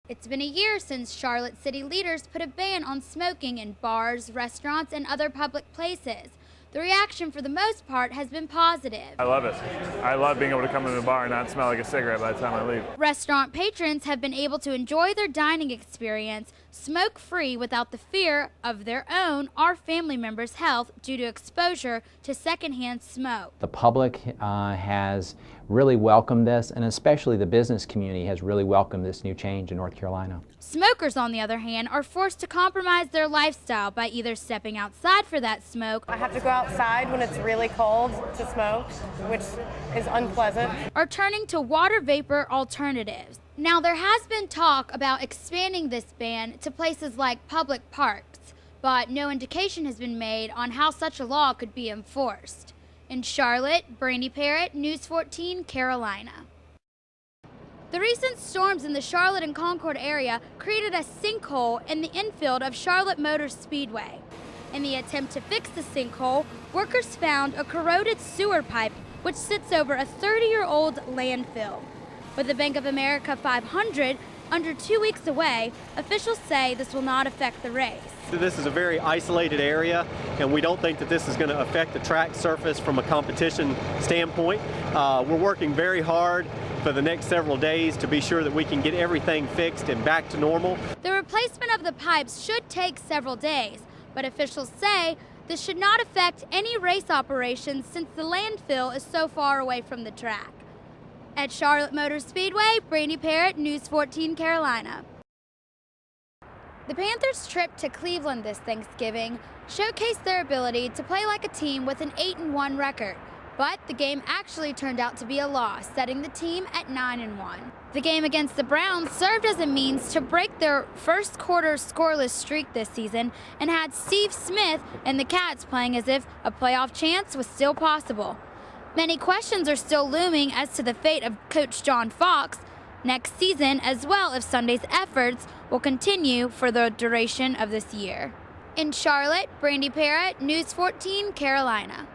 It's been a year since Charlotte city leaders put a ban on smoking in bars, restaurants, and other public places. The reaction, for the most part, has been positive. I love it. I love being able to come into a bar and not smell like a cigarette by the time I leave. Restaurant patrons have been able to enjoy their dining experience smoke-free without the fear of their own or family members' health due to exposure to secondhand smoke. The public has really welcomed this, and especially the business community has really welcomed this new change in North Carolina. Smokers, on the other hand, are forced to compromise their lifestyle by either stepping outside for that smoke. I have to go outside when it's really cold to smoke, which is unpleasant. Or turning to water vapor alternatives. Now, there has been talk about expanding this ban to places like public parks, but no indication has been made on how such a law could be enforced. In Charlotte, Brandy Parrott, News 14, Carolina. The recent storms in the Charlotte and Concord area created a sinkhole in the infield of Charlotte Motor Speedway. In the attempt to fix the sinkhole, workers found a corroded sewer pipe which sits over a 30-year-old landfill. With the Bank of America 500 under 2 weeks away, officials say this will not affect the race. This is a very isolated area, and we don't think that this is going to affect the track surface from a competition standpoint. We're working very hard for the next several days to be sure that we can get everything fixed and back to normal. The replacement of the pipes should take several days, but officials say this should not affect any race operations since the landfill is so far away from the track. At Charlotte Motor Speedway, Brandy Parrott, News 14, Carolina. The Panthers' trip to Cleveland this Thanksgiving showcased their ability to play like a team with an 8-1 record. But the game actually turned out to be a loss, setting the team at 9-1. The game against the Browns served as a means to break their first quarter scoreless streak this season and had Steve Smith and the Cats playing as if a playoff chance was still possible. Many questions are still looming as to the fate of Coach John Fox next season, as well as Sunday's efforts will continue for the duration of this year. In Charlotte, Brandy Parrott, News 14, Carolina.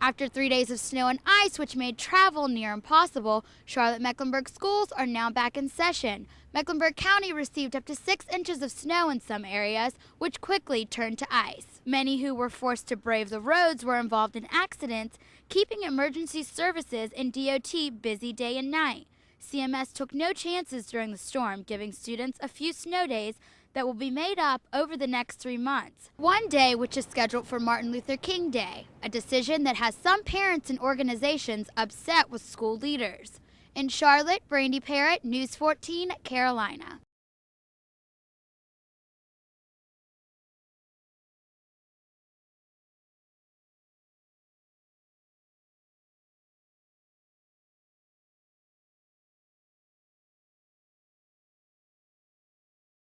After 3 days of snow and ice, which made travel near impossible, Charlotte-Mecklenburg schools are now back in session. Mecklenburg County received up to 6 inches of snow in some areas, which quickly turned to ice. Many who were forced to brave the roads were involved in accidents, keeping emergency services and DOT busy day and night. CMS took no chances during the storm, giving students a few snow days that will be made up over the next 3 months. One day which is scheduled for Martin Luther King Day, a decision that has some parents and organizations upset with school leaders. In Charlotte, Brandy Parrott, News 14, Carolina.